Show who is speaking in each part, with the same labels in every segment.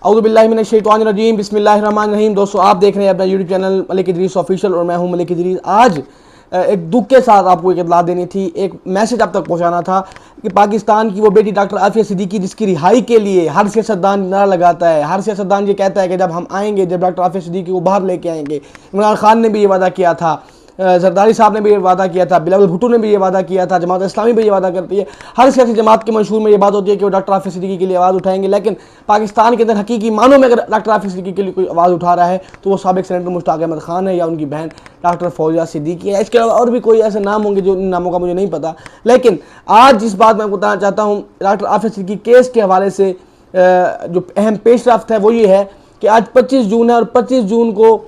Speaker 1: औज़ुबिल्लाहिमिनश्शैतानिर्रजीम बिस्मिल्लाहिर्रहमानिर्रहीम। दोस्तों, आप देख रहे हैं अपना YouTube channel Malik Idris official और मैं हूं मलिक इदरीस। आज एक दुख के साथ आपको एक इत्तला देनी थी, एक मैसेज आप तक पहुंचाना था कि पाकिस्तान की वो बेटी डॉक्टर आफिया सिद्दीकी जिसकी रिहाई के लिए हर सियासतदान नारा लगाता है, हर सियासतदान ये कहता है कि जब हम आएंगे, जब डॉक्टर आफिया सिद्दीकी को बाहर लेके आएंगे। इमरान खान ने भी ये वादा किया था, जरदारी साहब ने भी ये वादा किया था, बिलावल भुट्टो ने भी ये वादा किया था, जमात इस्लामी भी ये वादा करती है। हर सियासी जमात के मंशूर में ये बात होती है कि वो डॉक्टर आफिया सिद्दीकी के लिए आवाज़ उठाएंगे, लेकिन पाकिस्तान के अंदर हकीकी मानों में अगर डॉक्टर आफिया सिद्दीकी के लिए कोई आवाज़ उठा रहा है तो वो साबिक सेनेटर मुश्ताक अहमद खान है या उनकी बहन डॉक्टर फौजिया सिद्दीकी है। इसके अलावा और भी कोई ऐसे नाम होंगे जो इन नामों का मुझे नहीं पता। लेकिन आज जिस बात मैं बताना चाहता हूँ डॉक्टर आफिया सिद्दीकी केस के हवाले से जो अहम पेशरफ्त है वो ये है कि आज 25 जून है और 25 जून को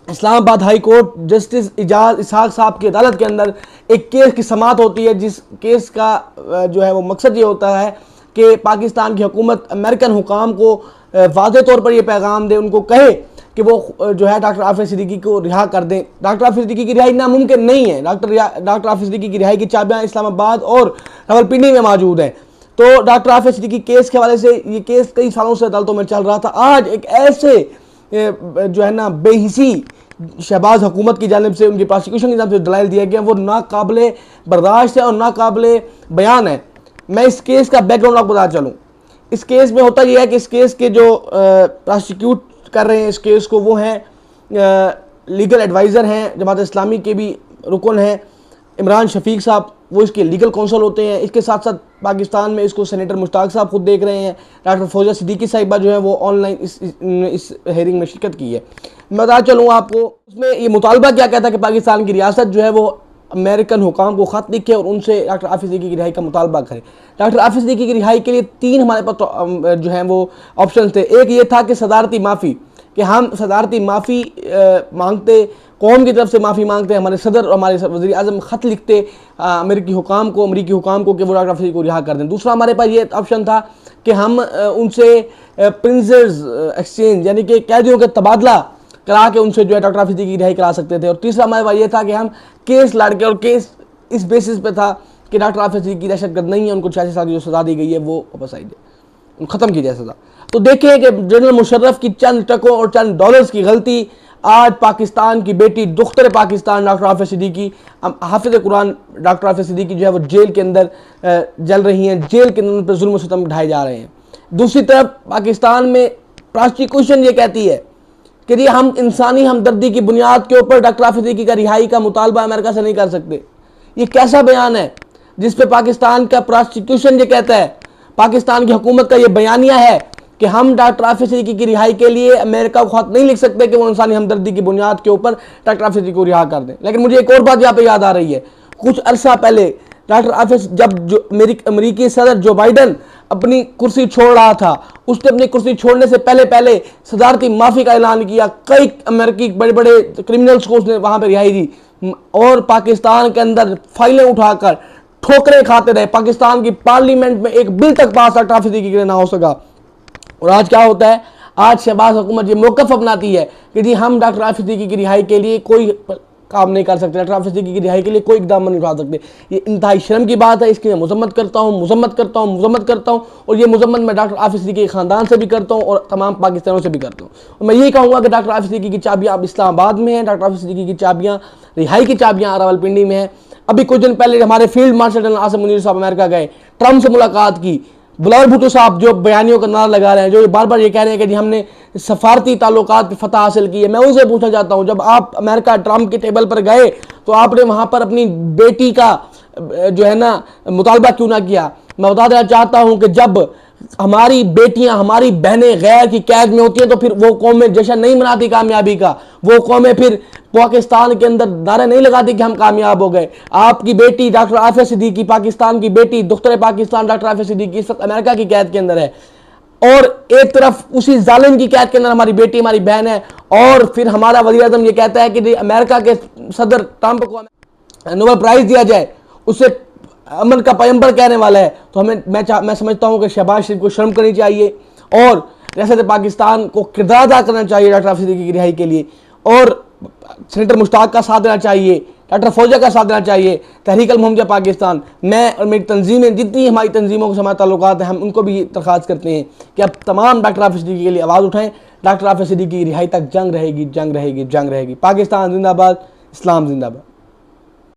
Speaker 1: Islamabad high court justice Ijaz Ishaq साहब की अदालत के अंदर एक केस की समाअत होती है, जिस केस का जो है वो मकसद ये होता है कि पाकिस्तान की हुकूमत अमेरिकन हुकाम को वाज़ेह तौर पर ये पैगाम दे, उनको कहे कि वो जो है डॉक्टर आफिया सिद्दीकी को रिहा कर दें। डॉक्टर आफिया सिद्दीकी की रिहाई नामुमकिन नहीं है। डॉक्टर आफिया सिद्दीकी की रिहाई की चाबियाँ इस्लामाबाद और रावलपिंडी में मौजूद हैं। तो डॉक्टर आफिया सिद्दीकी केस के हवाले से ये केस कई सालों से अदालतों में चल रहा था। आज एक ऐसे जो है ना बेहिसी शहबाज हुकूमत की जानिब से, उनकी प्रोसिक्यूशन की जानिब से दलाइल दिया गया, वो नाकाबिले बर्दाश्त है और नाकाबिले बयान है। मैं इस केस का बैकग्राउंड आपको बता चलूँ। इस केस में होता यह है कि इस केस के जो प्रोसिक्यूट कर रहे हैं इस केस को, वो हैं लीगल एडवाइज़र हैं, जमात इस्लामी के भी रुकन हैं इमरान शफीक साहब, वो इसके लीगल काउंसिल होते हैं। इसके साथ साथ पाकिस्तान में इसको सेनेटर मुश्ताक साहब खुद देख रहे हैं। डॉक्टर फौजिया सिद्दीकी साहिबा जो है वो ऑनलाइन इस हेयरिंग में शिरकत की है। मैं बता चलूँ आपको, उसमें ये मुतालबा क्या कहता है कि पाकिस्तान की रियासत जो है वो अमेरिकन हुकाम को ख़त लिखे और उनसे डॉक्टर आफिया सिद्दीकी की रिहाई का मुतालबा करे। डॉक्टर आफिया सिद्दीकी की रिहाई के लिए 3 हमारे पास जो है वो ऑप्शन थे। एक ये था कि सदारती माफ़ी, कि हम सदारती माफ़ी मांगते, कौम की तरफ से माफ़ी मांगते, हमारे सदर और हमारे वज़ीर आज़म ख़त लिखते अमेरिकी हुकाम को कि वो डॉक्टर आफिया को रिहा कर दें। दूसरा हमारे पास ये ऑप्शन था कि हम उनसे प्रिंसेस एक्सचेंज यानी कि कैदियों के तबादला करा के उनसे जो है डॉक्टर आफिया की रिहाई करा सकते थे। और तीसरा हमारे पास ये था कि हम केस लड़ के, और केस इस बेसिस पे था कि डॉक्टर आफिया की दहशतगर्द नहीं है, उनको 86 साल की जो सज़ा दी गई है वो वापस आई जाए, ख़त्म की जाए सज़ा। तो देखें कि जनरल मुशर्रफ की चंद टकों और चंद डॉलर्स की गलती आज पाकिस्तान की बेटी दुख्तर पाकिस्तान डॉक्टर आफिया सिद्दीकी, हाफिज़ कुरान डॉक्टर आफिया सिद्दीकी जो है वो जेल के अंदर जल रही हैं, जेल के अंदर पर जुल्म सितम ढाए जा रहे हैं। दूसरी तरफ पाकिस्तान में प्रोसिक्यूशन ये कहती है कि जी हम इंसानी हमदर्दी की बुनियाद के ऊपर डॉक्टर आफिया सिद्दीकी का रिहाई का मुतालबा अमेरिका से नहीं कर सकते। ये कैसा बयान है जिस पे पाकिस्तान का प्रोसिक्यूशन ये कहता है, पाकिस्तान की हुकूमत का ये बयानिया है कि हम डॉक्टर आफिया सिद्दीकी की रिहाई के लिए अमेरिका को खत नहीं लिख सकते कि वो इंसानी हमदर्दी की बुनियाद के ऊपर डॉक्टर आफिया सिद्दीकी को रिहा कर दें। लेकिन मुझे एक और बात यहाँ पे याद आ रही है, कुछ अरसा पहले डॉक्टर आफिया, जब जो अमेरिकी सदर जो बाइडन अपनी कुर्सी छोड़ रहा था, उसने अपनी कुर्सी छोड़ने से पहले सदारती माफ़ी का ऐलान किया। कई अमेरिकी बड़े बड़े क्रिमिनल्स को उसने वहाँ पर रिहाई दी और पाकिस्तान के अंदर फाइलें उठाकर ठोकरें खाते रहे। पाकिस्तान की पार्लियामेंट में एक बिल तक पास डॉक्टर आफिया सिद्दीकी के लिए ना हो सका। और आज क्या होता है, आज शहबाज हुकूमत ये मौक़िफ़ अपनाती है कि जी हम डॉक्टर आफिया सिद्दीकी की रिहाई के लिए कोई काम नहीं कर सकते, डॉक्टर आफिया सिद्दीकी की रिहाई के लिए कोई इक़दाम नहीं उठा सकते। ये इंतहाई शर्म की बात है, इसकी मैं मज़म्मत करता हूँ और ये मज़म्मत मैं डॉक्टर आफिया सिद्दीकी के ख़ानदान से भी करता हूँ और तमाम पाकिस्तानों से भी करता हूँ। और मैं यही कहूँगा कि डॉक्टर आफिया सिद्दीकी की चाबियाँ अब इस्लामाबाद में हैं, डॉक्टर आफिया सिद्दीकी की चाबियाँ, रिहाई की चाबियाँ रावलपिंडी में हैं। अभी कुछ दिन पहले हमारे field marshal general Asim Munir साहब अमेरिका गए, ट्रम्प से मुलाकात की। बिलावल भुट्टो साहब जो बयानियों का नारा लगा रहे हैं, जो बार बार ये कह रहे हैं कि जी हमने सफारती ताल्लुकात पर फतह हासिल की है, मैं उनसे पूछना चाहता हूँ, जब आप अमेरिका ट्रम्प के टेबल पर गए तो आपने वहाँ पर अपनी बेटी का जो है ना मुतालबा क्यों ना किया? मैं बता देना चाहता हूँ कि जब हमारी बेटियां, हमारी बहनें गैर की कैद में होती हैं तो फिर वो कौमें जश्न नहीं मनाती कामयाबी का, वो कौमें फिर पाकिस्तान के अंदर नारे नहीं लगाती कि हम कामयाब हो गए। आपकी बेटी डॉक्टर आफिया सिद्दीकी, पाकिस्तान की बेटी दुख्तर पाकिस्तान डॉक्टर आफिया सिद्दीकी इस वक्त अमेरिका की कैद के अंदर है और एक तरफ उसी जालिम की कैद के अंदर हमारी बेटी, हमारी बहन है। और फिर हमारा वज़ीर आज़म ये कहता है कि अमेरिका के सदर ट्रंप को नोबेल प्राइज़ दिया जाए, उससे अमन का पैगंबर कहने वाला है। तो मैं समझता हूँ कि शहबाज शरीफ को शर्म करनी चाहिए और रियासत पाकिस्तान को किरदार अदा करना चाहिए डॉक्टर आफिया सिद्दीकी की रिहाई के लिए। और सेनेटर मुश्ताक का साथ देना चाहिए, डॉक्टर फौजिया का साथ देना चाहिए, तहरीक अल-मोहम्मदिया पाकिस्तान, मैं और मेरी तंजीमें, जितनी हमारी तंजीमों के हमारे ताल्लुकात हैं, हम उनको भी दरख्वास्त करते हैं कि अब तमाम डॉक्टर हाफिज़ सिद्दीकी के लिए आवाज़ उठाएं। डॉक्टर हाफिज़ सिद्दीकी की रिहाई तक जंग रहेगी, जंग रहेगी, जंग रहेगी। पाकिस्तान जिंदाबाद, इस्लाम जिंदाबाद।